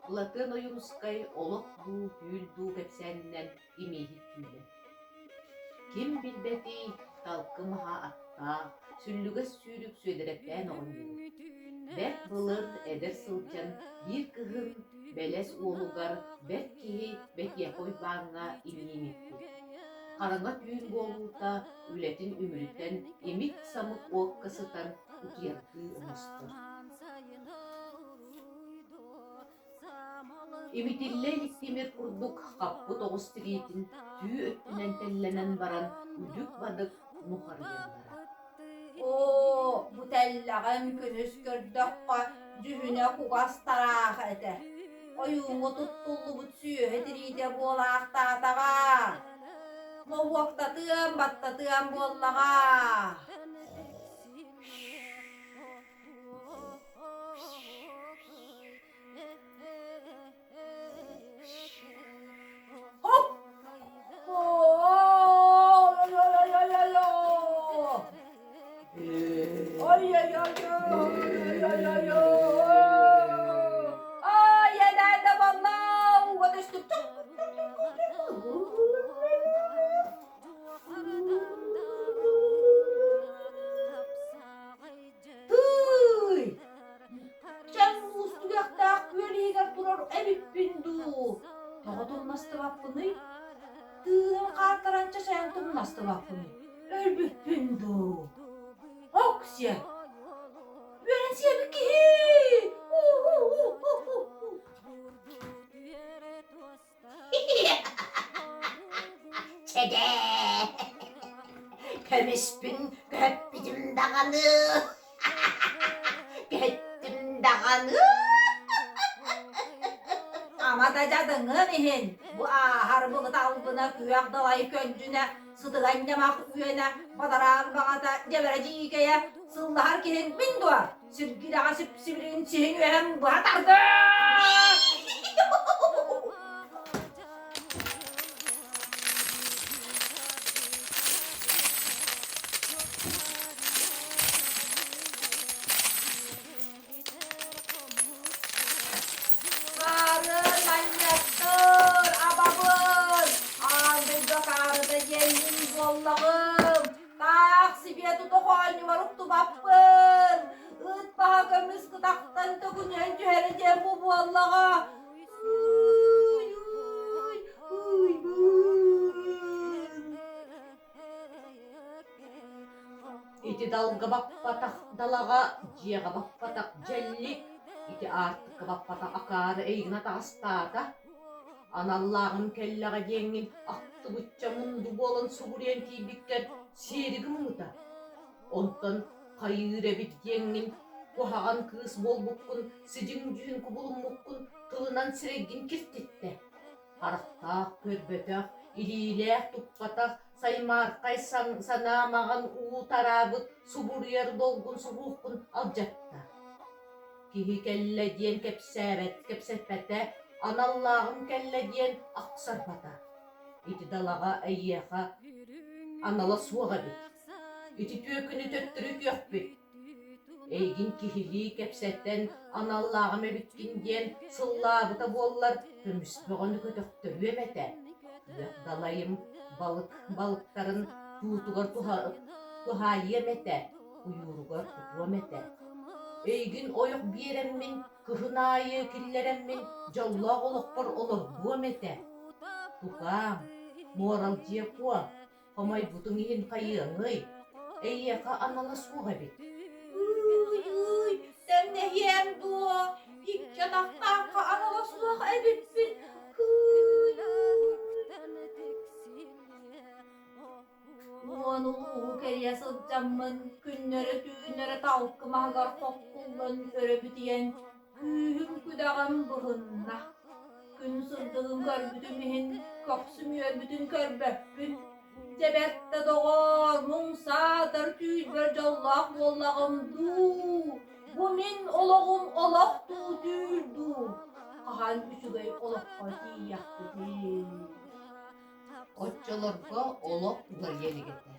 Ылатын ойумускай олох дуу, түүл дуу кепсәннән имейхит түүле. Ким билбети талкымаха атта, сүллүгәс сүүрүк сөйдерәптән оғын юру. Бәк былыр эдер сылчан, bir кыһын бәләс уолугар бәк киһи бәк япой бааңа имиемиппит. Қараңа түүн болута үлетин үмүрүттен эмик самык уоккасытан утуяргы ымыстыр. Имитиллен иктимир курдук каппы тоғыз тириитин түү өттүнен телленен баран үдүк бадык нухарыян бара. О, бу телләгән күнүс көрдөккө жүһүнә кугастараах эте. Оюңу туттуллу бут сүйөһө тириите буолаактаатага. Мовуактатыам, баттатыам буоллага. Ölbüpündü. Oksya. Öğrensiye bir ki. Çede. Kömüspün köppidim dağını. Göttüm dağını. Ama da cadını mihin. Bu ahar bunu dalgına küyak dalayı köncüne. Sıdıgan yamak üyene. Badarar bağata ceberecikeye. Sıllar kihin bin duvar. Sirgide asıp sibirin çihin üyem bu hatardı. Allah'ım, taksibiye tutuğanı var uktubapın. Itbaha gömüz kıtaktan tökünyen cühereceğim bu Allah'a. Ити далга баппатах далага, жиэға баппатах жәллик, ити артыққа баппатах акары эйгіна тағыстаата. Аналлағын келлаға деңін ақты бұтча мұнду болын суғырен кейбіктер серігім мұта. Онтан қайыр әбіт деңін қуаған кыз бол бұққын, сыдың жүхін күбылым мұққын тылынан сірегін кертетті. Қарақтақ, көрбетақ, илиләқ, тұппатақ, саймарқай санамаған уы тарабыт субурьер долгун субуққын алжатта. Кихи кәллә ден кепсәпәтә, аналлағын кәллә ден ақсарпата. Ити далаға әйеға анала суаға бит. Ити төкіні төттірі көк бит. Эйгин кихили кепсәттен аналлағым әбіткен ден сыллабыта боллар көміс бұғаны көтөктөрі әмәтә. Далайым балыктарын туутугар тухайы әмәтә, уюругар тұту әмәтә. Эйгин ойық биереммин, кыхынайы киллереммин, жаллақ олықпар олық бұ әмәтә. Тухам, морал жия куа, қамай бұтың ехін қайыңый, әйеқа анала суға бет. Sen ne yem duo, ilk yanaktan anala suak ebitsin. Onu keriye sıcamın, günlere düğünlere talkımagar kokkulun öröbüdiyen, kühüm küdağın bıhınna. Gün sırdığın körbüdümühin, köksümü örbüdün körböppün. Cebette doğar, mungsadır tüylber jallah bollağım du. Bu min olağım olaq du tüyl du. Kahan üçügey olaq pati yaktı değil. Отчаларга олақ бұлар елігетті.